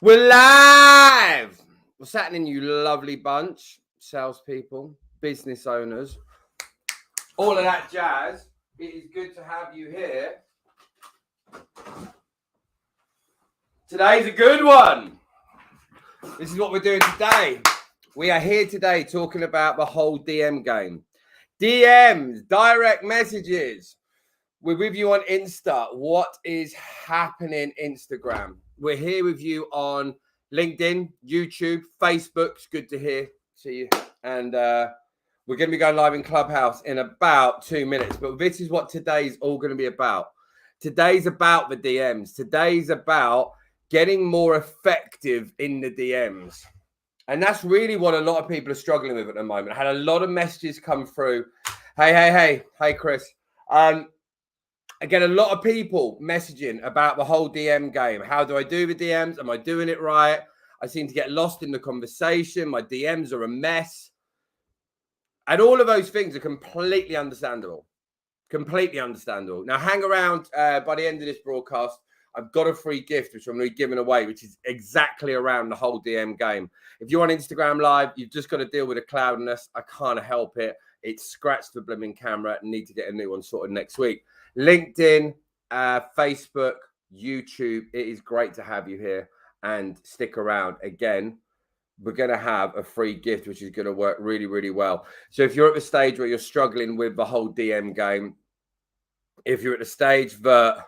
We're live! What's happening, you lovely bunch? Salespeople, business owners, all of that jazz. It is good to have you here. Today's a good one. This is what we're doing today. We are here today talking about the whole DM game. DMs, direct messages. We're with you on Insta. What is happening, Instagram? We're here with you on LinkedIn, YouTube, Facebook. It's good to see you. And we're going to be going live in Clubhouse in about 2 minutes. But this is what today's all going to be about. Today's about the DMs. Today's about getting more effective in the DMs. And that's really what a lot of people are struggling with at the moment. I had a lot of messages come through. Hey, Chris. I get a lot of people messaging about the whole DM game. How do I do the DMs? Am I doing it right? I seem to get lost in the conversation. My DMs are a mess. And all of those things are completely understandable. Completely understandable. Now, hang around by the end of this broadcast. I've got a free gift, which I'm going to be giving away, which is exactly around the whole DM game. If you're on Instagram Live, you've just got to deal with the cloudiness. I can't help it. It's scratched the blooming camera and need to get a new one sorted next week. LinkedIn, Facebook, YouTube. It is great to have you here and stick around. Again, we're going to have a free gift, which is going to work really, really well. So if you're at the stage where you're struggling with the whole DM game, if you're at the stage that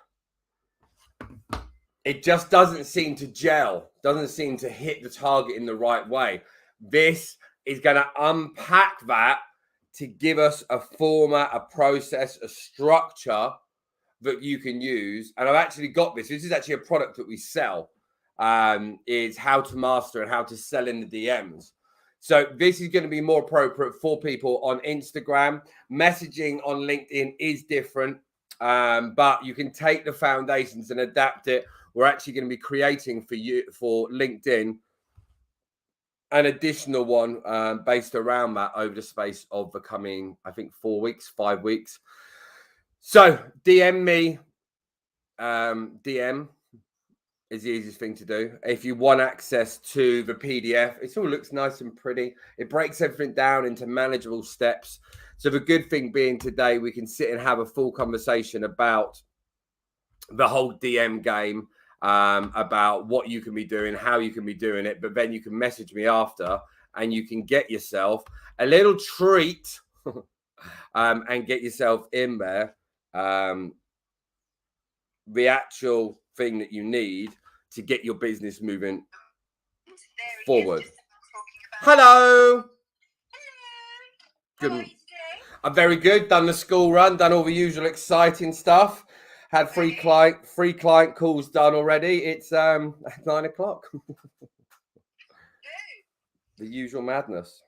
it just doesn't seem to gel, doesn't seem to hit the target in the right way, this is going to unpack that to give us a format, a process, a structure that you can use. And I've actually got this. This is actually a product that we sell, is how to master and how to sell in the DMs. So this is going to be more appropriate for people on Instagram. Messaging on LinkedIn is different, but you can take the foundations and adapt it. We're actually going to be creating for LinkedIn an additional one based around that over the space of the coming, I think, 4 weeks, 5 weeks. So DM me. DM is the easiest thing to do. If you want access to the PDF, it all looks nice and pretty. It breaks everything down into manageable steps. So the good thing being today, we can sit and have a full conversation about the whole DM game, about what you can be doing, how you can be doing it. But then you can message me after and you can get yourself a little treat and get yourself in there. The actual thing that you need to get your business moving forward. Hello. Good. I'm very good. Done the school run, done all the usual exciting stuff. Had free client calls done already. It's 9 o'clock. The usual madness.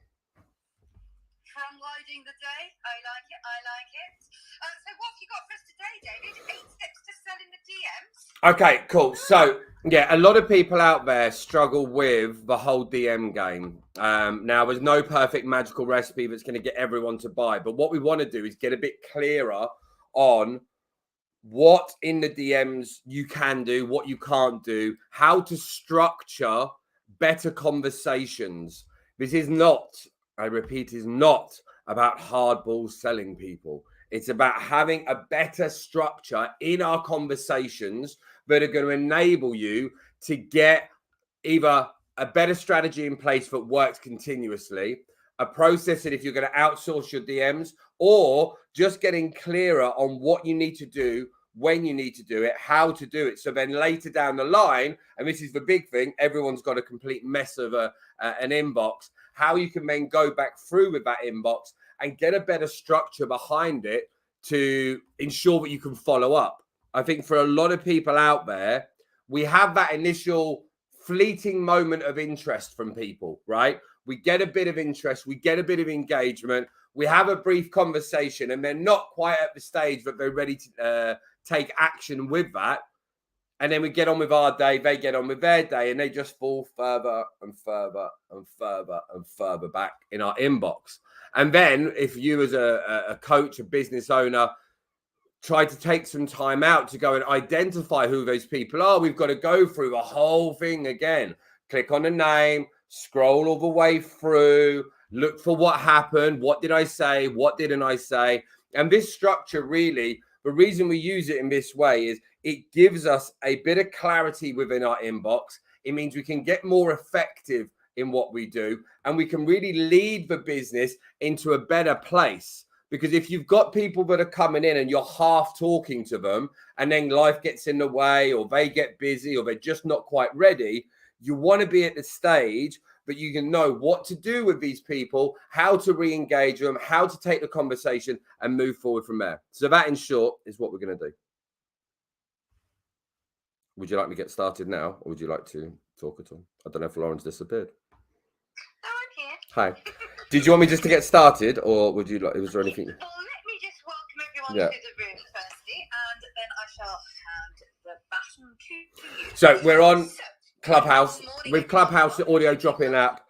Front-loading the day. I like it. So what have you got for us today, David? 8 steps to selling the DMs? Okay, cool. So, yeah, a lot of people out there struggle with the whole DM game. Now, there's no perfect magical recipe that's going to get everyone to buy. But what we want to do is get a bit clearer on what in the DMs you can do, what you can't do, how to structure better conversations. This is not, I repeat, is not about hardball selling people. It's about having a better structure in our conversations that are going to enable you to get either a better strategy in place that works continuously, a process that if you're going to outsource your DMs, or just getting clearer on what you need to do, when you need to do it, how to do it. So then later down the line, and this is the big thing, everyone's got a complete mess of an inbox, how you can then go back through with that inbox and get a better structure behind it to ensure that you can follow up. I think for a lot of people out there, we have that initial fleeting moment of interest from people, right? We get a bit of interest, we get a bit of engagement, we have a brief conversation, and they're not quite at the stage that they're ready to take action with that. And then we get on with our day, they get on with their day, and they just fall further and further and further and further back in our inbox. And then if you as a coach, a business owner, try to take some time out to go and identify who those people are. We've got to go through the whole thing again. Click on the name, scroll all the way through, look for what happened. What did I say? What didn't I say? And this structure really, the reason we use it in this way is it gives us a bit of clarity within our inbox. It means we can get more effective in what we do, and we can really lead the business into a better place. Because if you've got people that are coming in and you're half talking to them, and then life gets in the way, or they get busy, or they're just not quite ready, you want to be at the stage that you can know what to do with these people, how to re-engage them, how to take the conversation and move forward from there. So that, in short, is what we're going to do. Would you like me to get started now, or would you like to talk at all? I don't know if Lauren's disappeared. No, I'm here. Hi. Did you want me just to get started, or would you like? Was there anything? Well, let me just welcome everyone Yeah. to the room firstly, and then I shall hand the baton to you. So we're on So, Clubhouse. good morning, With Clubhouse, the everyone. audio drop-in app.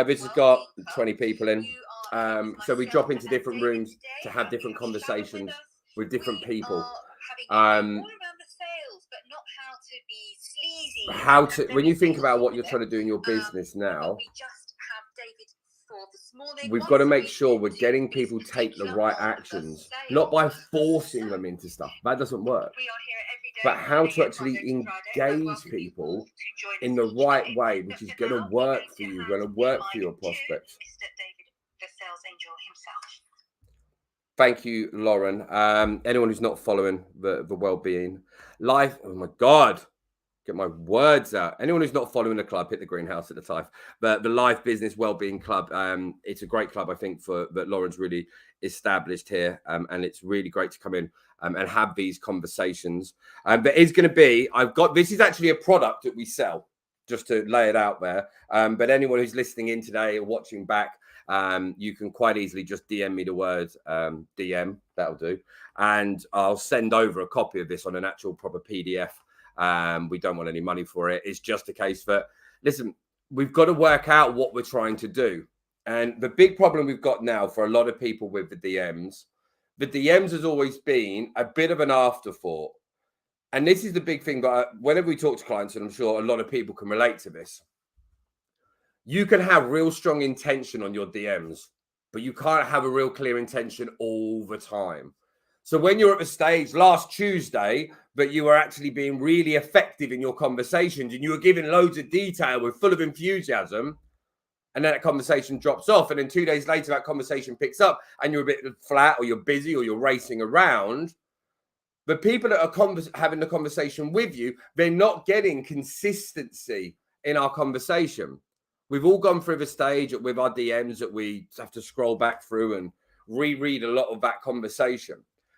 This has got 20 people in. So we drop into different rooms to have different conversations with different people. How to, when you think about what you're trying to do in your business now, we've got to make sure we're getting people take the right actions, not by forcing them into stuff. That doesn't work. But how to actually engage people in the right way, which is going to work for you, going to work for your prospects. Thank you, Lauren. Anyone who's not following the well-being life, oh my God, get my words out. Anyone who's not following the club, hit the greenhouse at the time. But the Life Business Wellbeing Club, it's a great club, I think, that Lauren's really established here, and it's really great to come in and have these conversations. But it's going to be, this is actually a product that we sell, just to lay it out there. But anyone who's listening in today or watching back, you can quite easily just DM me the word DM, that'll do. And I'll send over a copy of this on an actual proper PDF. We don't want any money for it. It's just a case that, listen, we've got to work out what we're trying to do. And the big problem we've got now for a lot of people with the DMs has always been a bit of an afterthought. And this is the big thing, but whenever we talk to clients, and I'm sure a lot of people can relate to this, you can have real strong intention on your DMs, but you can't have a real clear intention all the time. So when you're at the stage last Tuesday, but you were actually being really effective in your conversations and you were giving loads of detail with full of enthusiasm, and then that conversation drops off, and then 2 days later that conversation picks up and you're a bit flat, or you're busy, or you're racing around, the people that are having the conversation with you, they're not getting consistency in our conversation. We've all gone through the stage with our DMs that we have to scroll back through and reread a lot of that conversation.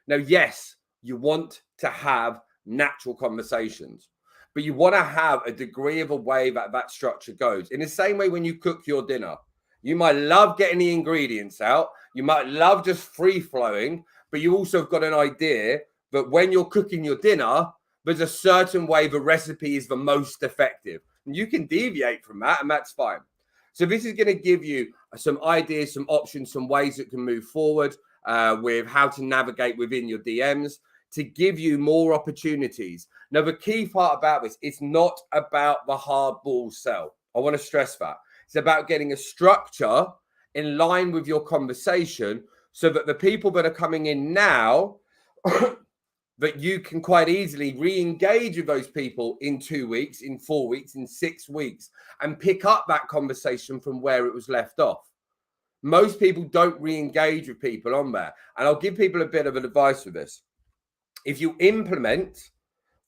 Now, yes, you want to have natural conversations, but you want to have a degree of a way that structure goes. In the same way when you cook your dinner, you might love getting the ingredients out. You might love just free flowing, but you also have got an idea that when you're cooking your dinner, there's a certain way the recipe is the most effective. And you can deviate from that, and that's fine. So this is going to give you some ideas, some options, some ways that can move forward with how to navigate within your DMs to give you more opportunities. Now, the key part about this, it's not about the hardball sell. I want to stress that. It's about getting a structure in line with your conversation so that the people that are coming in now that you can quite easily re-engage with those people in 2 weeks, in 4 weeks, in 6 weeks, and pick up that conversation from where it was left off. Most people don't re-engage with people on there. And I'll give people a bit of advice with this. If you implement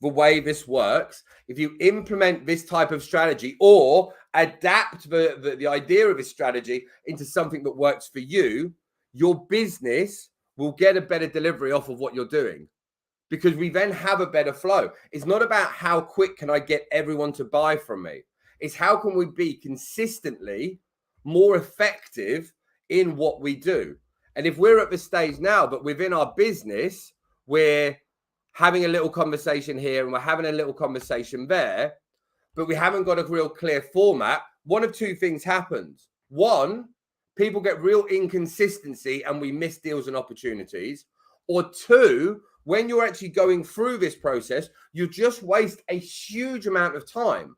the way this works, if you implement this type of strategy or adapt the idea of this strategy into something that works for you, your business will get a better delivery off of what you're doing. Because we then have a better flow. It's not about how quick can I get everyone to buy from me. It's how can we be consistently more effective in what we do. And if we're at the stage now, but within our business, we're having a little conversation here and we're having a little conversation there, but we haven't got a real clear format, one of two things happens. One, people get real inconsistency and we miss deals and opportunities. Or two, when you're actually going through this process, you just waste a huge amount of time.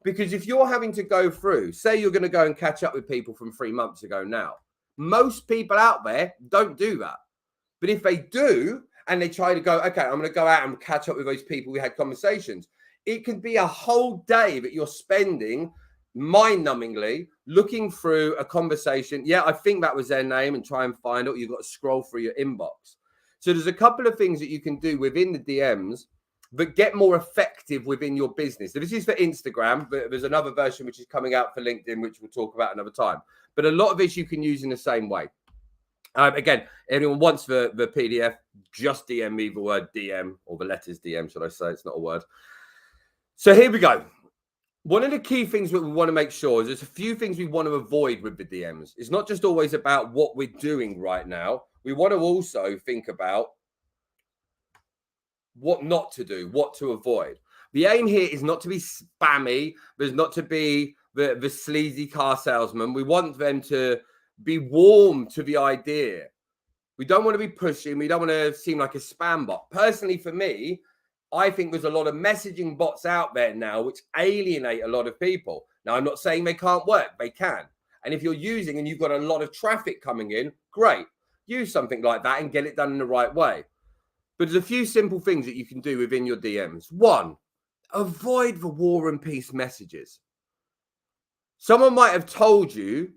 Because if you're having to go through, say you're going to go and catch up with people from 3 months ago now, most people out there don't do that. But if they do, and they try to go, okay, I'm going to go out and catch up with those people we had conversations, it could be a whole day that you're spending mind-numbingly looking through a conversation. Yeah, I think that was their name, and try and find it. You've got to scroll through your inbox. So there's a couple of things that you can do within the DMs that get more effective within your business. So this is for Instagram, but there's another version which is coming out for LinkedIn, which we'll talk about another time. But a lot of this you can use in the same way. Again, anyone wants the PDF, just DM me the word DM, or the letters DM, should I say? It's not a word. So here we go. One of the key things that we want to make sure is there's a few things we want to avoid with the DMs. It's not just always about what we're doing right now. We want to also think about what not to do, what to avoid. The aim here is not to be spammy. There's not to be the sleazy car salesman. We want them to be warm to the idea. We don't want to be pushing. We don't want to seem like a spam bot. Personally, for me, I think there's a lot of messaging bots out there now which alienate a lot of people. Now, I'm not saying they can't work. They can. And if you're using and you've got a lot of traffic coming in, great. Use something like that and get it done in the right way. But there's a few simple things that you can do within your DMs. One, avoid the war and peace messages. Someone might have told you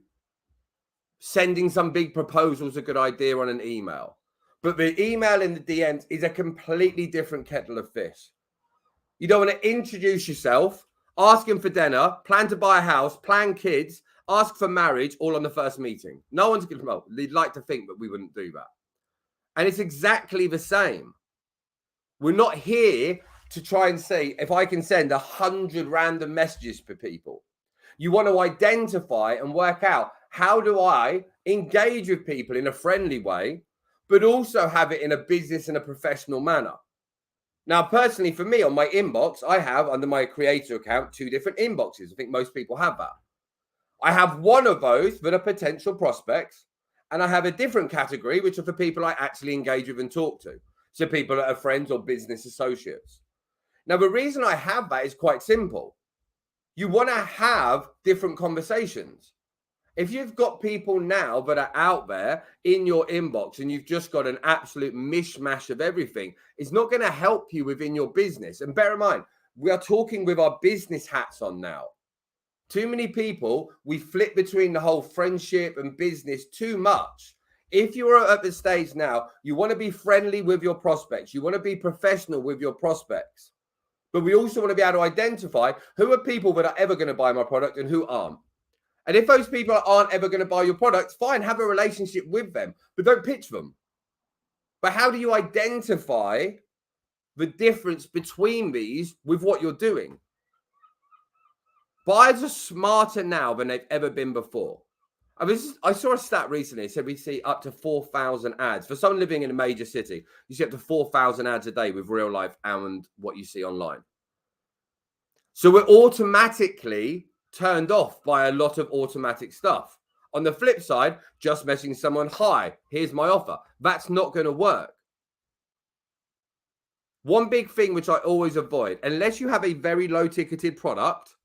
sending some big proposal is a good idea on an email, but the email in the DMs is a completely different kettle of fish. You don't want to introduce yourself, ask him for dinner, plan to buy a house, plan kids, ask for marriage, all on the first meeting. No one's going to, well, they'd like to think that we wouldn't do that. And it's exactly the same. We're not here to try and see if I can send 100 random messages for people. You want to identify and work out, how do I engage with people in a friendly way, but also have it in a business and a professional manner? Now, personally, for me, on my inbox, I have, under my creator account, 2 different inboxes. I think most people have that. I have one of those that are potential prospects, and I have a different category, which are for people I actually engage with and talk to. So people that are friends or business associates. Now, the reason I have that is quite simple. You want to have different conversations. If you've got people now that are out there in your inbox and you've just got an absolute mishmash of everything, it's not going to help you within your business. And bear in mind, we are talking with our business hats on now. Too many people, we flip between the whole friendship and business too much. If you're at the stage now, you want to be friendly with your prospects. You want to be professional with your prospects. But we also want to be able to identify who are people that are ever going to buy my product and who aren't. And if those people aren't ever going to buy your products, fine, have a relationship with them, but don't pitch them. But how do you identify the difference between these with what you're doing? Buyers are smarter now than they've ever been before. I saw a stat recently. It said we see up to 4,000 ads. For someone living in a major city, you see up to 4,000 ads a day with real life and what you see online. So we're automatically turned off by a lot of automatic stuff. On the flip side, just messaging someone, hi, here's my offer. That's not going to work. One big thing which I always avoid, unless you have a very low ticketed product,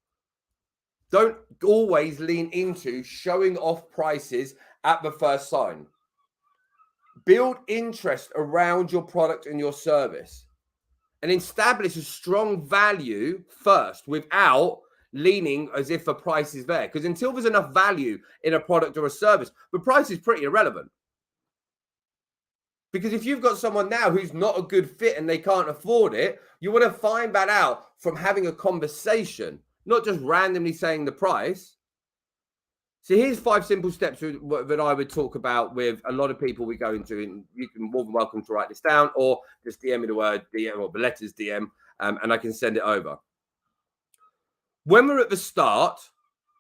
don't always lean into showing off prices at the first sign. Build interest around your product and your service and establish a strong value first without leaning as if the price is there. Because until there's enough value in a product or a service, the price is pretty irrelevant. Because if you've got someone now who's not a good fit and they can't afford it, you want to find that out from having a conversation, not just randomly saying the price. So here's 5 simple steps that I would talk about with a lot of people we go into. And you can more than welcome to write this down or just DM me the word DM or the letters DM and I can send it over. When we're at the start,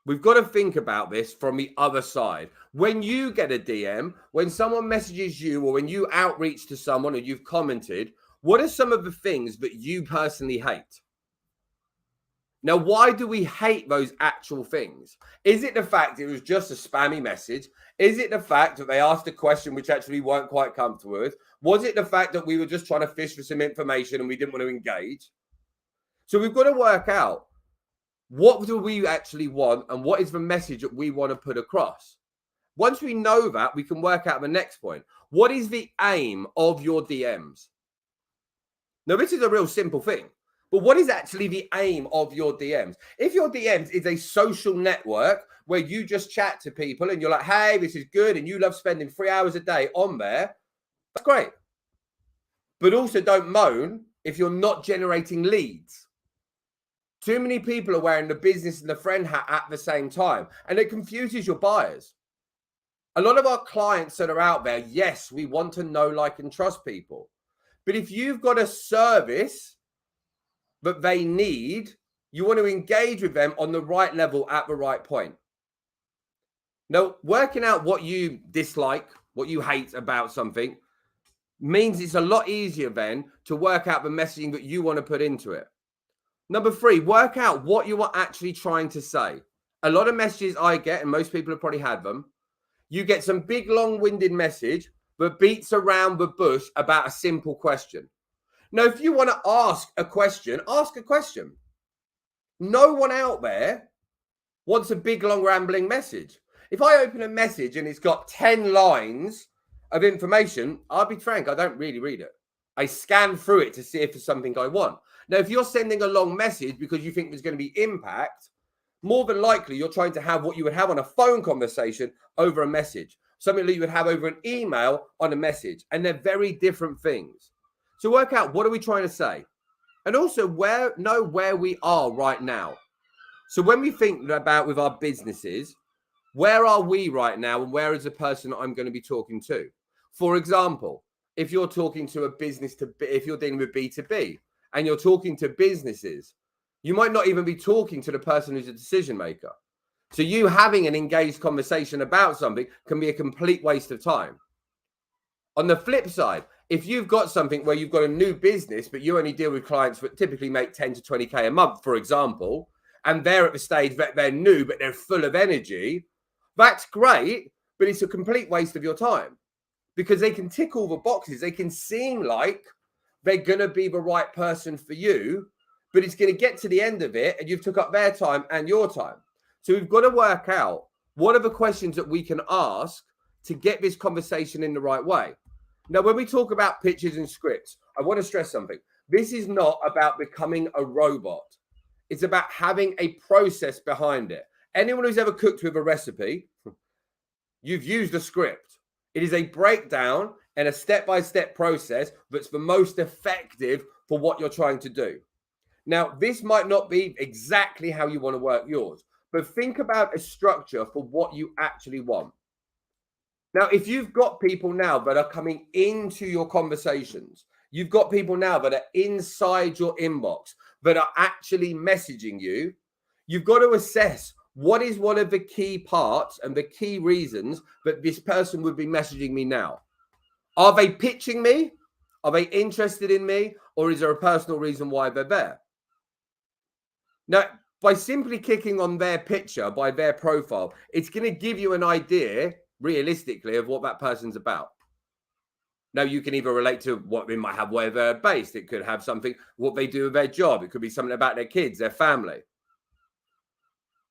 we've got to think about this from the other side. When you get a DM, when someone messages you or when you outreach to someone or you've commented, what are some of the things that you personally hate? Now, why do we hate those actual things? Is it the fact it was just a spammy message? Is it the fact that they asked a question which actually weren't quite comfortable with? Was it the fact that we were just trying to fish for some information and we didn't want to engage? So we've got to work out, what do we actually want and what is the message that we want to put across? Once we know that, we can work out the next point. What is the aim of your DMs? Now, this is a real simple thing. But what is actually the aim of your DMs? If your DMs is a social network where you just chat to people and you're like, hey, this is good, and you love spending 3 hours a day on there, that's great. But also don't moan if you're not generating leads. Too many people are wearing the business and the friend hat at the same time, and it confuses your buyers. A lot of our clients that are out there, yes, we want to know, like, and trust people. But if you've got a service that they need, you want to engage with them on the right level at the right point. Now, working out what you dislike, what you hate about something means it's a lot easier then to work out the messaging that you want to put into it. Number 3, work out what you are actually trying to say. A lot of messages I get, and most people have probably had them, you get some big long-winded message that beats around the bush about a simple question. Now, if you want to ask a question, ask a question. No one out there wants a big, long, rambling message. If I open a message and it's got 10 lines of information, I'll be frank, I don't really read it. I scan through it to see if there's something I want. Now, if you're sending a long message because you think there's going to be impact, more than likely you're trying to have what you would have on a phone conversation over a message, something that you would have over an email on a message, and they're very different things. So work out, what are we trying to say? And also know where we are right now. So when we think about with our businesses, where are we right now and where is the person that I'm going to be talking to? For example, if you're talking to a business if you're dealing with B2B and you're talking to businesses, you might not even be talking to the person who's a decision maker. So you having an engaged conversation about something can be a complete waste of time. On the flip side, if you've got something where you've got a new business, but you only deal with clients that typically make 10 to 20K a month, for example, and they're at the stage that they're new, but they're full of energy, that's great, but it's a complete waste of your time because they can tick all the boxes. They can seem like they're going to be the right person for you, but it's going to get to the end of it and you've took up their time and your time. So we've got to work out what are the questions that we can ask to get this conversation in the right way. Now, when we talk about pitches and scripts, I want to stress something. This is not about becoming a robot. It's about having a process behind it. Anyone who's ever cooked with a recipe, you've used a script. It is a breakdown and a step-by-step process that's the most effective for what you're trying to do. Now, this might not be exactly how you want to work yours, but think about a structure for what you actually want. Now, if you've got people now that are coming into your conversations, you've got people now that are inside your inbox, that are actually messaging you, you've got to assess what is one of the key parts and the key reasons that this person would be messaging me now. Are they pitching me? Are they interested in me? Or is there a personal reason why they're there? Now, by simply clicking on their picture, by their profile, it's going to give you an idea, realistically, of what that person's about. Now, you can either relate to what they might have, where they're based. It could have something, what they do with their job. It could be something about their kids, their family.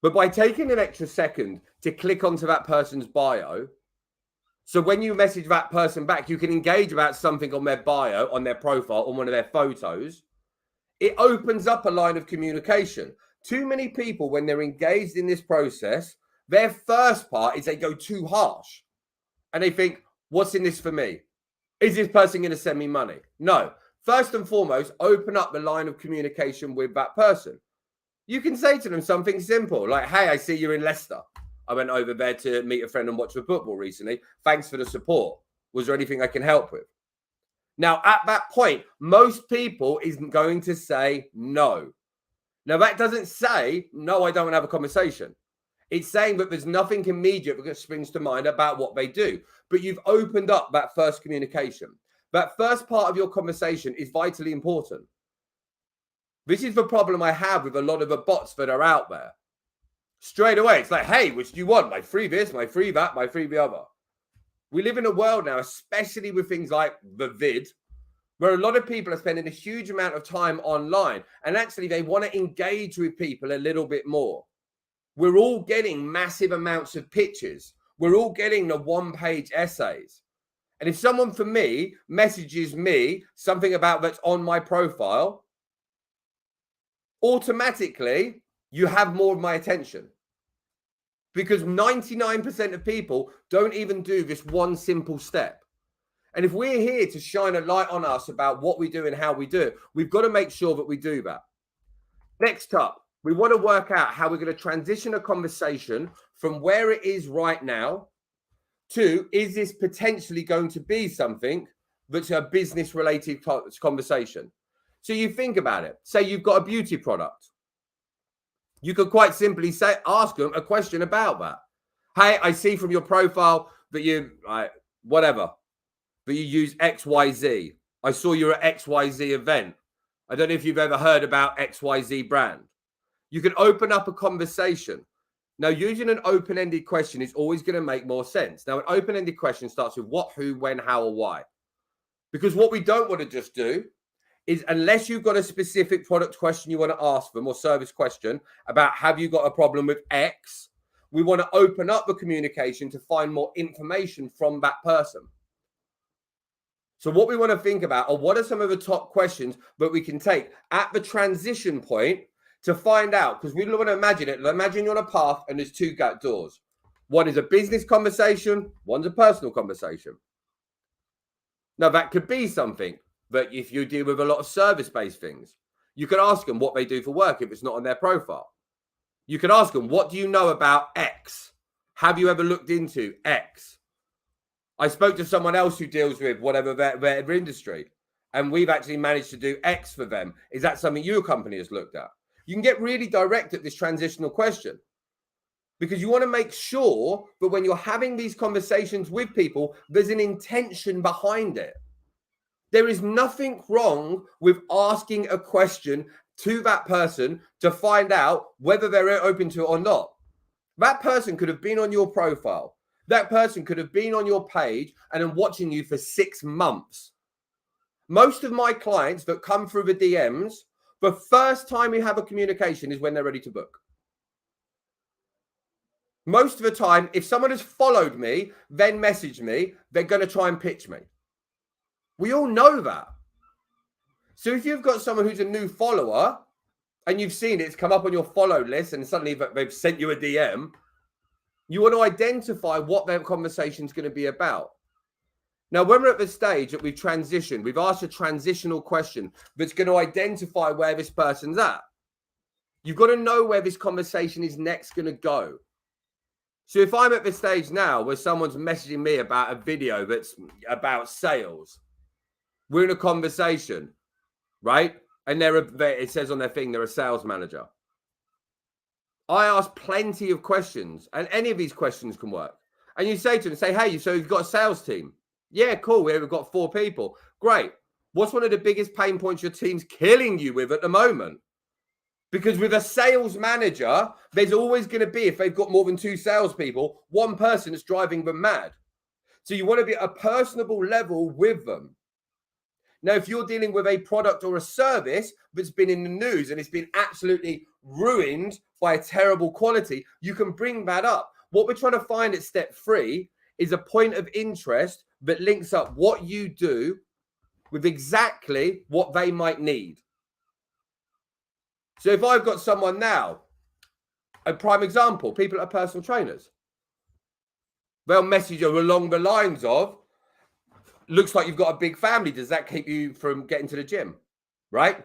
But by taking an extra second to click onto that person's bio, so when you message that person back, you can engage about something on their bio, on their profile, on one of their photos. It opens up a line of communication. Too many people, when they're engaged in this process, their first part is they go too harsh. And they think, what's in this for me? Is this person going to send me money? No. First and foremost, open up the line of communication with that person. You can say to them something simple like, hey, I see you're in Leicester. I went over there to meet a friend and watch the football recently. Thanks for the support. Was there anything I can help with? Now, at that point, most people isn't going to say no. Now, that doesn't say, no, I don't want to have a conversation. It's saying that there's nothing immediate that springs to mind about what they do. But you've opened up that first communication. That first part of your conversation is vitally important. This is the problem I have with a lot of the bots that are out there. Straight away, it's like, hey, which do you want? My free this, my free that, my free the other. We live in a world now, especially with things like the vid, where a lot of people are spending a huge amount of time online, and actually they want to engage with people a little bit more. We're all getting massive amounts of pictures. We're all getting the one-page essays. And if someone for me messages me something about that's on my profile, automatically you have more of my attention. Because 99% of people don't even do this one simple step. And if we're here to shine a light on us about what we do and how we do it, we've got to make sure that we do that. Next up, we want to work out how we're going to transition a conversation from where it is right now to, is this potentially going to be something that's a business related conversation? So you think about it. Say you've got a beauty product. You could quite simply ask them a question about that. Hey, I see from your profile that you, that you use XYZ. I saw you at XYZ event. I don't know if you've ever heard about XYZ brand. You can open up a conversation. Now, using an open-ended question is always going to make more sense. Now, an open-ended question starts with what, who, when, how, or why. Because what we don't want to just do is, unless you've got a specific product question you want to ask them or service question about, have you got a problem with X? We want to open up the communication to find more information from that person. So what we want to think about are what are some of the top questions that we can take at the transition point to find out, because we want to imagine it. Imagine you're on a path and there's two doors. One is a business conversation, one's a personal conversation. Now, that could be something that if you deal with a lot of service-based things, you could ask them what they do for work if it's not on their profile. You could ask them, what do you know about X? Have you ever looked into X? I spoke to someone else who deals with whatever their industry, and we've actually managed to do X for them. Is that something your company has looked at? You can get really direct at this transitional question, because you want to make sure that when you're having these conversations with people, there's an intention behind it. There is nothing wrong with asking a question to that person to find out whether they're open to it or not. That person could have been on your profile. That person could have been on your page and been watching you for 6 months. Most of my clients that come through the DMs, the first time we have a communication is when they're ready to book. Most of the time, if someone has followed me, then messaged me, they're going to try and pitch me. We all know that. So if you've got someone who's a new follower and you've seen it's come up on your follow list and suddenly they've sent you a DM, you want to identify what their conversation is going to be about. Now, when we're at the stage that we've transitioned, we've asked a transitional question that's going to identify where this person's at. You've got to know where this conversation is next going to go. So if I'm at the stage now where someone's messaging me about a video that's about sales, we're in a conversation, right? And it says on their thing, they're a sales manager. I ask plenty of questions, and any of these questions can work. And you say to them, hey, so you've got a sales team? Yeah, cool. We've got 4 people. Great. What's one of the biggest pain points your team's killing you with at the moment? Because with a sales manager, there's always going to be, if they've got more than 2 salespeople, one person that's driving them mad. So you want to be at a personable level with them. Now, if you're dealing with a product or a service that's been in the news and it's been absolutely ruined by a terrible quality, you can bring that up. What we're trying to find at step 3 is a point of interest that links up what you do with exactly what they might need. So if I've got someone now, a prime example, people that are personal trainers, they'll message you along the lines of, looks like you've got a big family. Does that keep you from getting to the gym? Right?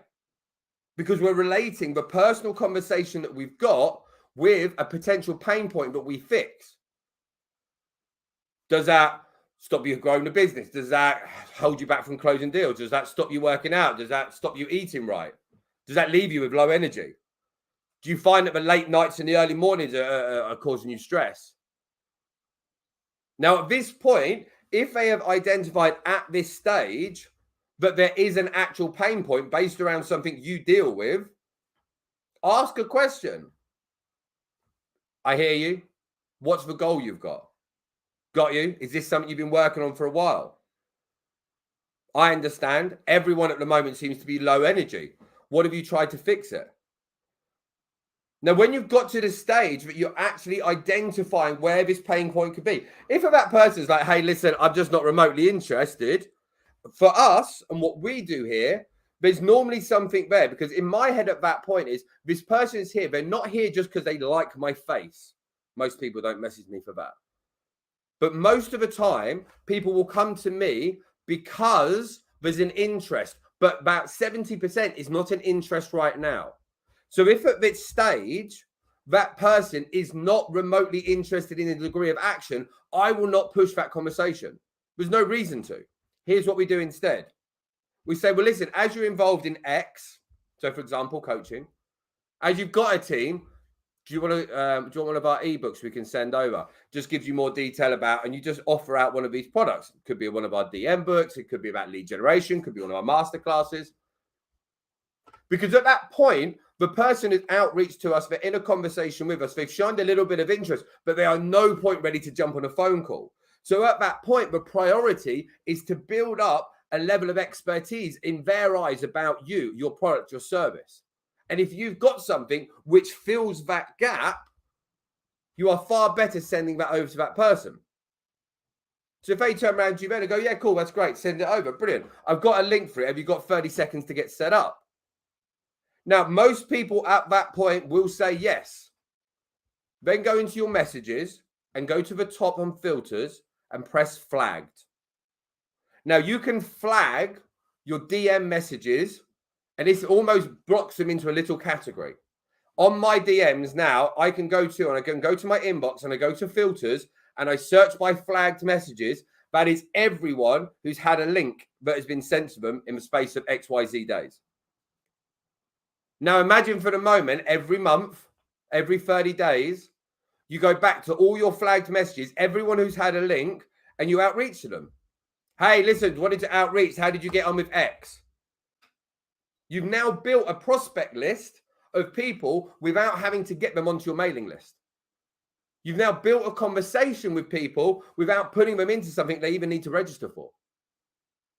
Because we're relating the personal conversation that we've got with a potential pain point that we fix. Does that stop you growing the business? Does that hold you back from closing deals? Does that stop you working out? Does that stop you eating right? Does that leave you with low energy? Do you find that the late nights and the early mornings are causing you stress? Now, at this point, if they have identified at this stage but there is an actual pain point based around something you deal with, ask a question. I hear you. What's the goal you've got? Got you? Is this something you've been working on for a while? I understand. Everyone at the moment seems to be low energy. What have you tried to fix it? Now, when you've got to the stage that you're actually identifying where this pain point could be, if that person's like, hey, listen, I'm just not remotely interested, for us and what we do here, there's normally something there, because in my head at that point is this person is here. They're not here just because they like my face. Most people don't message me for that. But most of the time, people will come to me because there's an interest, but about 70% is not an interest right now. So if at this stage, that person is not remotely interested in a degree of action, I will not push that conversation. There's no reason to. Here's what we do instead. We say, well, listen, as you're involved in X, so for example, coaching, as you've got a team, do you want one of our ebooks we can send over? Just gives you more detail about, and you just offer out one of these products. It could be one of our DM books. It could be about lead generation. Could be one of our masterclasses. Because at that point, the person has outreached to us. They're in a conversation with us. They've shined a little bit of interest, but they are no point ready to jump on a phone call. So at that point, the priority is to build up a level of expertise in their eyes about you, your product, your service. And if you've got something which fills that gap, you are far better sending that over to that person. So if they turn around to you and go, yeah, cool, that's great, send it over. Brilliant. I've got a link for it. Have you got 30 seconds to get set up? Now, most people at that point will say yes. Then go into your messages and go to the top on filters and press flagged. Now, you can flag your DM messages, and this almost blocks them into a little category. On my DMs now, I can go to my inbox and I go to filters and I search by flagged messages. That is everyone who's had a link that has been sent to them in the space of XYZ days. Now, imagine for the moment, every month, every 30 days, you go back to all your flagged messages, everyone who's had a link, and you outreach to them. Hey, listen, wanted to outreach. How did you get on with X? You've now built a prospect list of people without having to get them onto your mailing list. You've now built a conversation with people without putting them into something they even need to register for.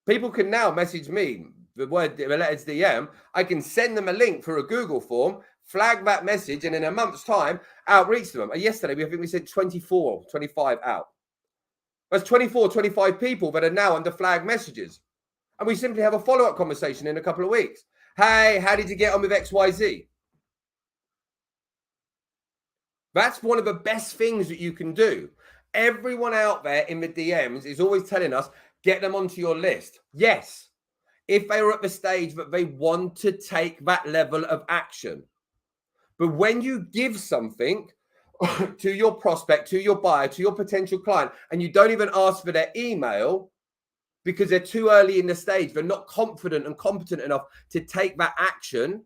People can now message me, the letter's DM. I can send them a link for a Google form, flag that message, and in a month's time, outreach to them. And yesterday, I think we said 24, 25 out. That's 24, 25 people that are now under flag messages. And we simply have a follow-up conversation in a couple of weeks. Hey, how did you get on with XYZ? That's one of the best things that you can do. Everyone out there in the DMs is always telling us, get them onto your list. Yes, if they are at the stage that they want to take that level of action. But when you give something to your prospect, to your buyer, to your potential client, and you don't even ask for their email because they're too early in the stage, they're not confident and competent enough to take that action,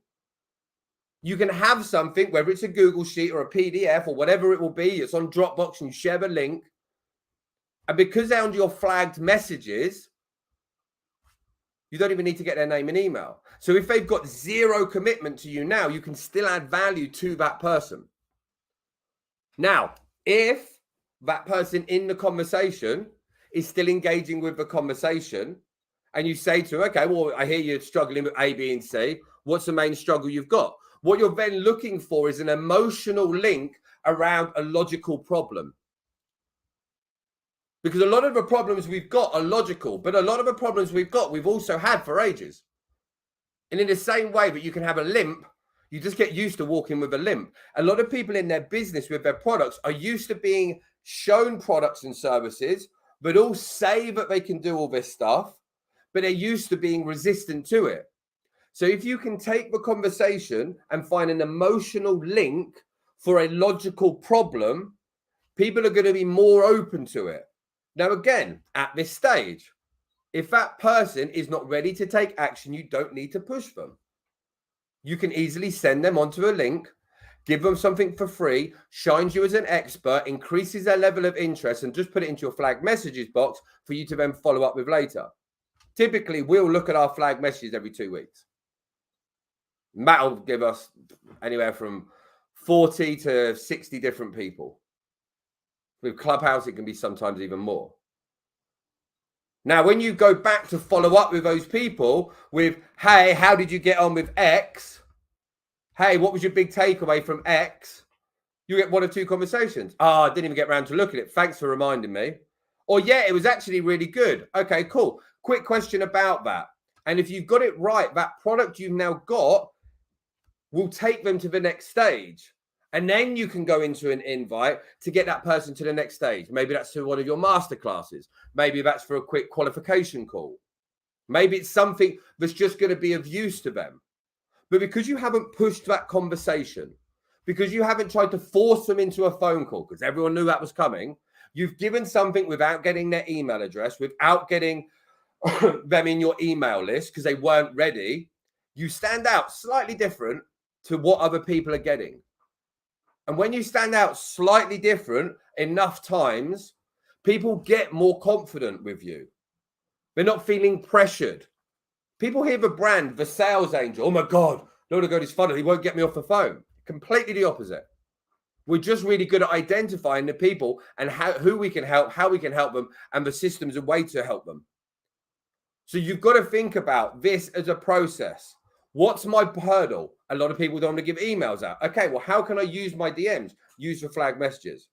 you can have something, whether it's a Google sheet or a PDF or whatever it will be, it's on Dropbox and you share the link. And because they're under your flagged messages, you don't even need to get their name and email. So if they've got zero commitment to you now, you can still add value to that person. Now, if that person in the conversation is still engaging with the conversation and you say to them, okay, well, I hear you're struggling with A, B, and C. What's the main struggle you've got? What you're then looking for is an emotional link around a logical problem. Because a lot of the problems we've got are logical, but a lot of the problems we've got, we've also had for ages. And in the same way that you can have a limp, you just get used to walking with a limp. A lot of people in their business with their products are used to being shown products and services, but all say that they can do all this stuff, but they're used to being resistant to it. So if you can take the conversation and find an emotional link for a logical problem, people are going to be more open to it. Now, again, at this stage, if that person is not ready to take action, you don't need to push them. You can easily send them onto a link, give them something for free, shines you as an expert, increases their level of interest, and just put it into your flagged messages box for you to then follow up with later. Typically, we'll look at our flag messages every 2 weeks. Matt will give us anywhere from 40 to 60 different people. With Clubhouse, it can be sometimes even more. Now, when you go back to follow up with those people with, hey, how did you get on with X? Hey, what was your big takeaway from X? You get 1 or 2 conversations. Oh, I didn't even get around to look at it. Thanks for reminding me. Or, yeah, it was actually really good. Okay, cool. Quick question about that. And if you've got it right, that product you've now got will take them to the next stage. And then you can go into an invite to get that person to the next stage. Maybe that's to one of your masterclasses. Maybe that's for a quick qualification call. Maybe it's something that's just going to be of use to them. But because you haven't pushed that conversation, because you haven't tried to force them into a phone call, because everyone knew that was coming, you've given something without getting their email address, without getting them in your email list because they weren't ready, you stand out slightly different to what other people are getting. And when you stand out slightly different enough times, people get more confident with you. They're not feeling pressured. People hear the brand, the sales angel. Oh my God, no one got his funnel. He won't get me off the phone. Completely the opposite. We're just really good at identifying the people and who we can help, how we can help them, and the systems and way to help them. So you've got to think about this as a process. What's my hurdle? A lot of people don't want to give emails out. Okay, well, how can I use my DMs? Use the flag messages.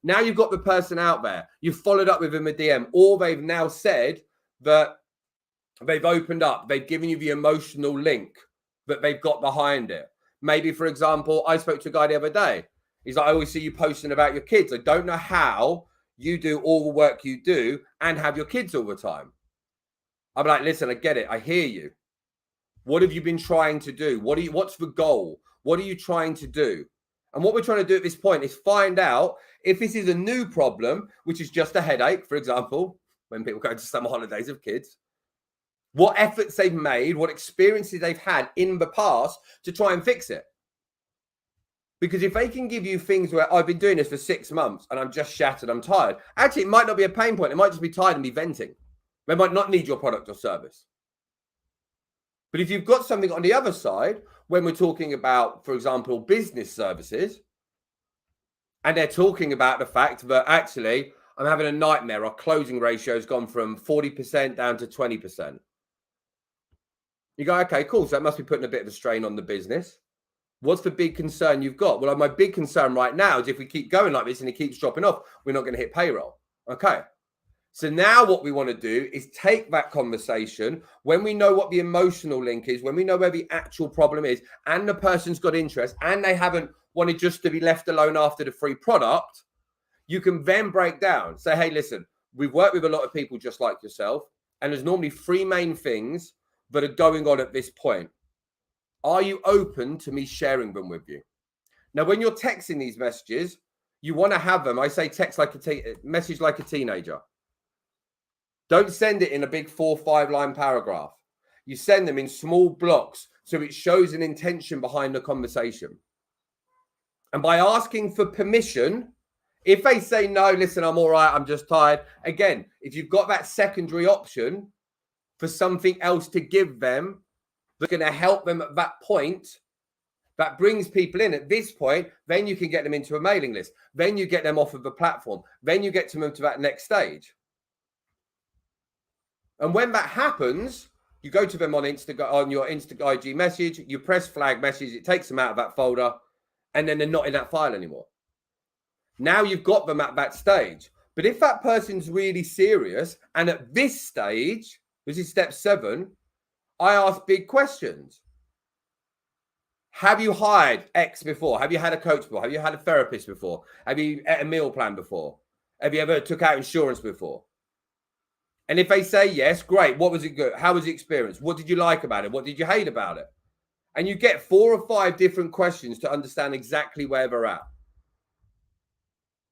Now you've got the person out there. You've followed up with them a DM, or they've now said that they've opened up. They've given you the emotional link that they've got behind it. Maybe, for example, I spoke to a guy the other day. He's like, I always see you posting about your kids. I don't know how you do all the work you do and have your kids all the time. I'm like, listen, I get it. I hear you. What have you been trying to do? What's the goal? What are you trying to do? And what we're trying to do at this point is find out if this is a new problem, which is just a headache, for example, when people go to summer holidays with kids, what efforts they've made, what experiences they've had in the past to try and fix it. Because if they can give you things where I've been doing this for 6 months and I'm just shattered, I'm tired. Actually, it might not be a pain point. It might just be tired and be venting. They might not need your product or service. But if you've got something on the other side, when we're talking about, for example, business services, and they're talking about the fact that actually I'm having a nightmare. Our closing ratio has gone from 40% down to 20%. You go, okay, cool. So that must be putting a bit of a strain on the business. What's the big concern you've got? Well, my big concern right now is if we keep going like this and it keeps dropping off, we're not going to hit payroll. Okay. So now what we want to do is take that conversation when we know what the emotional link is, when we know where the actual problem is, and the person's got interest and they haven't wanted just to be left alone after the free product. You can then break down, say, hey, listen, we've worked with a lot of people just like yourself, and there's normally 3 main things that are going on at this point. Are you open to me sharing them with you? Now, when you're texting these messages, you want to have them. I say text like message like a teenager. Don't send it in a big 4 or 5 line paragraph. You send them in small blocks so it shows an intention behind the conversation. And by asking for permission, if they say, no, listen, I'm all right, I'm just tired. Again, if you've got that secondary option for something else to give them that's going to help them at that point, that brings people in at this point, then you can get them into a mailing list. Then you get them off of the platform. Then you get to move to that next stage. And when that happens, you go to them on your Insta IG message, you press flag message, it takes them out of that folder, and then they're not in that file anymore. Now you've got them at that stage. But if that person's really serious, and at this stage, this is step 7, I ask big questions. Have you hired X before? Have you had a coach before? Have you had a therapist before? Have you had a meal plan before? Have you ever took out insurance before? And if they say yes, great. What was it good? How was the experience? What did you like about it? What did you hate about it? And you get 4 or 5 different questions to understand exactly where they're at.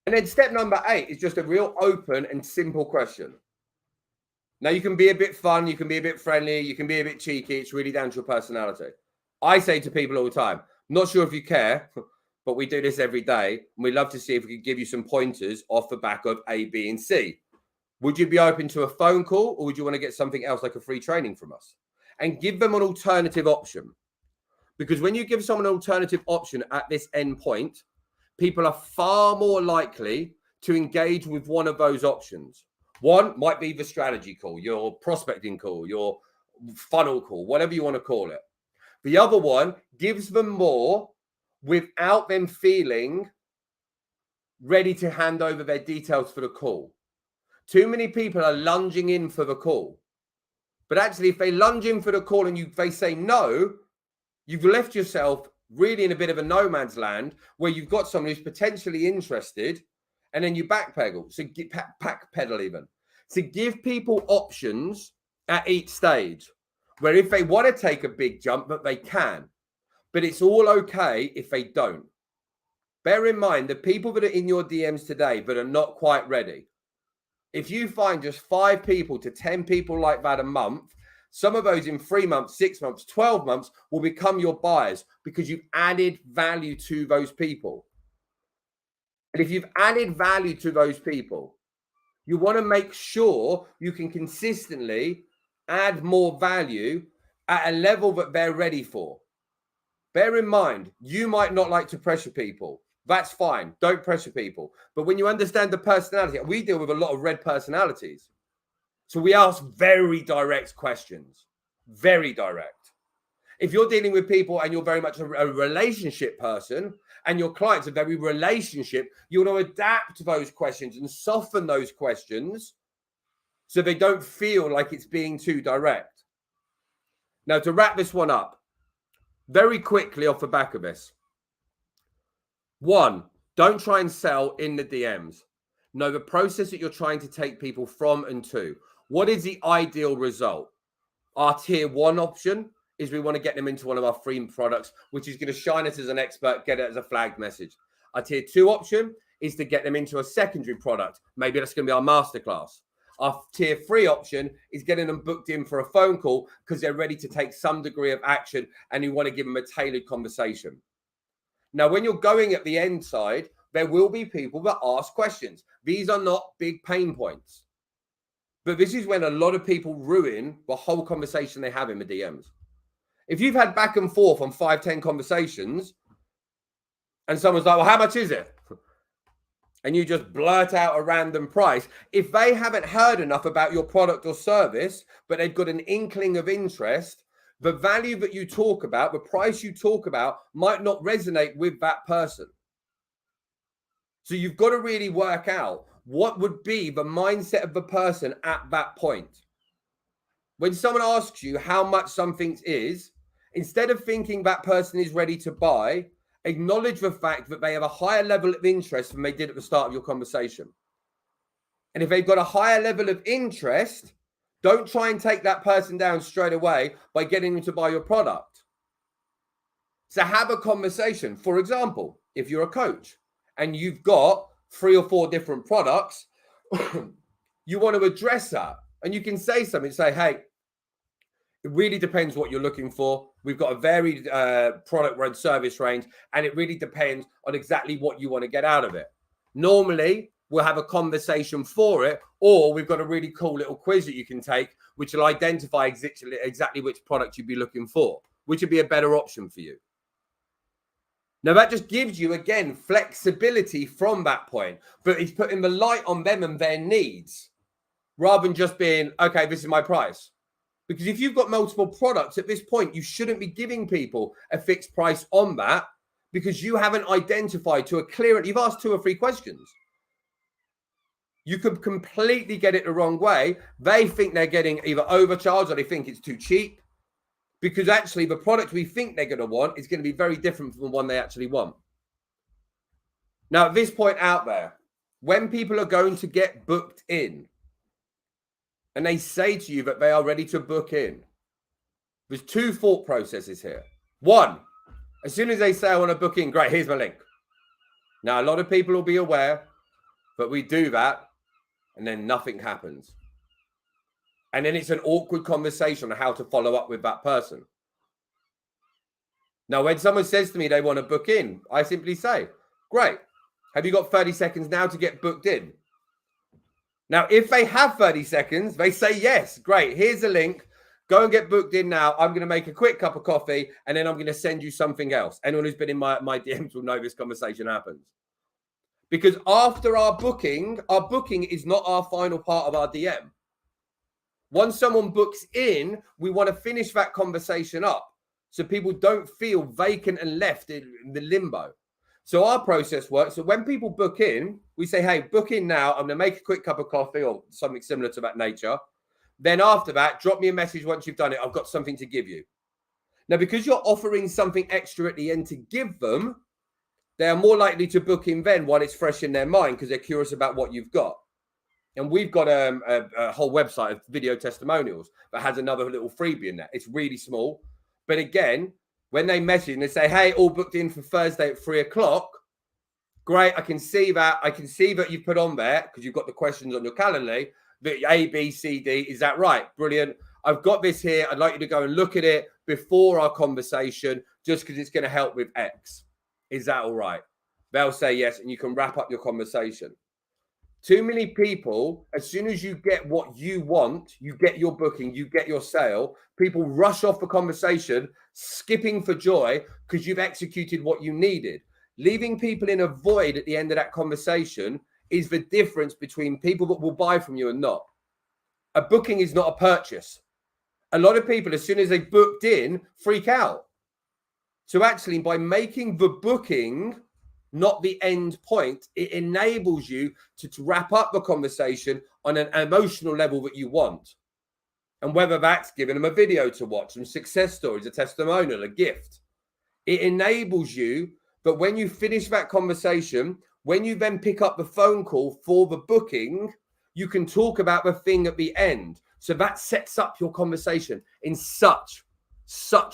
And then step number 8 is just a real open and simple question. Now, you can be a bit fun. You can be a bit friendly. You can be a bit cheeky. It's really down to your personality. I say to people all the time, not sure if you care, but we do this every day. And we love to see if we can give you some pointers off the back of A, B, and C. Would you be open to a phone call, or would you want to get something else like a free training from us? And give them an alternative option. Because when you give someone an alternative option at this end point, people are far more likely to engage with one of those options. One might be the strategy call, your prospecting call, your funnel call, whatever you want to call it. The other one gives them more without them feeling ready to hand over their details for the call. Too many people are lunging in for the call. But actually, if they lunge in for the call and they say no, you've left yourself really in a bit of a no man's land where you've got someone who's potentially interested, and then you backpedal. So backpedal even. To give people options at each stage, where if they want to take a big jump, that they can. But it's all okay if they don't. Bear in mind, the people that are in your DMs today that are not quite ready, if you find just 5 people to 10 people like that a month, some of those in 3 months, 6 months, 12 months will become your buyers because you've added value to those people. And if you've added value to those people, you want to make sure you can consistently add more value at a level that they're ready for. Bear in mind, you might not like to pressure people. That's fine. Don't pressure people. But when you understand the personality, we deal with a lot of red personalities. So we ask very direct questions. Very direct. If you're dealing with people and you're very much a relationship person and your clients are very relationship, you want to adapt those questions and soften those questions so they don't feel like it's being too direct. Now, to wrap this one up, very quickly off the back of this. 1, don't try and sell in the DMs. Know the process that you're trying to take people from and to. What is the ideal result? Our tier 1 option is we want to get them into one of our free products, which is going to shine us as an expert, get it as a flagged message. Our tier 2 option is to get them into a secondary product. Maybe that's going to be our masterclass. Our tier 3 option is getting them booked in for a phone call because they're ready to take some degree of action and you want to give them a tailored conversation. Now, when you're going at the end side, there will be people that ask questions. These are not big pain points. But this is when a lot of people ruin the whole conversation they have in the DMs. If you've had back and forth on 5-10 conversations and someone's like, well, how much is it? And you just blurt out a random price. If they haven't heard enough about your product or service, but they've got an inkling of interest, the value that you talk about, the price you talk about might not resonate with that person. So you've got to really work out what would be the mindset of the person at that point. When someone asks you how much something is, instead of thinking that person is ready to buy, acknowledge the fact that they have a higher level of interest than they did at the start of your conversation. And if they've got a higher level of interest, don't try and take that person down straight away by getting them to buy your product. So have a conversation. For example, if you're a coach and you've got 3 or 4 different products, you want to address that. And you can say something, say, hey, it really depends what you're looking for. We've got a varied product and service range, and it really depends on exactly what you want to get out of it. Normally, we'll have a conversation for it, or we've got a really cool little quiz that you can take, which will identify exactly which product you'd be looking for, which would be a better option for you. Now, that just gives you, again, flexibility from that point, but it's putting the light on them and their needs rather than just being, okay, this is my price. Because if you've got multiple products at this point, you shouldn't be giving people a fixed price on that because you haven't identified to a clear, you've asked 2 or 3 questions. You could completely get it the wrong way. They think they're getting either overcharged or they think it's too cheap because actually the product we think they're going to want is going to be very different from the one they actually want. Now, at this point out there, when people are going to get booked in and they say to you that they are ready to book in, there's 2 thought processes here. 1, as soon as they say, I want to book in, great, here's my link. Now, a lot of people will be aware that we do that and then nothing happens. And then it's an awkward conversation on how to follow up with that person. Now, when someone says to me they want to book in, I simply say, great, have you got 30 seconds now to get booked in? Now, if they have 30 seconds, they say yes. Great. Here's a link. Go and get booked in now. I'm going to make a quick cup of coffee and then I'm going to send you something else. Anyone who's been in my DMs will know this conversation happens. Because after our booking is not our final part of our DM. Once someone books in, we want to finish that conversation up so people don't feel vacant and left in the limbo. So our process works. So when people book in, we say, hey, book in now. I'm going to make a quick cup of coffee or something similar to that nature. Then after that, drop me a message once you've done it. I've got something to give you. Now, because you're offering something extra at the end to give them, they are more likely to book in then while it's fresh in their mind because they're curious about what you've got. And we've got a whole website of video testimonials that has another little freebie in there. It's really small. But again, when they message and they say, hey, all booked in for Thursday at 3 o'clock. Great. I can see that. I can see that you've put on there because you've got the questions on your calendar. That A, B, C, D. Is that right? Brilliant. I've got this here. I'd like you to go and look at it before our conversation just because it's going to help with X. Is that all right? They'll say yes, and you can wrap up your conversation. Too many people, as soon as you get what you want, you get your booking, you get your sale, people rush off the conversation, skipping for joy because you've executed what you needed. Leaving people in a void at the end of that conversation is the difference between people that will buy from you and not. A booking is not a purchase. A lot of people, as soon as they booked in, freak out. So actually, by making the booking not the end point, it enables you to wrap up the conversation on an emotional level that you want. And whether that's giving them a video to watch, some success stories, a testimonial, a gift, it enables you. But when you finish that conversation, when you then pick up the phone call for the booking, you can talk about the thing at the end. So that sets up your conversation in such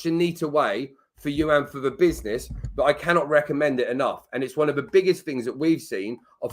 a neater way for you and for the business, but I cannot recommend it enough. And it's one of the biggest things that we've seen of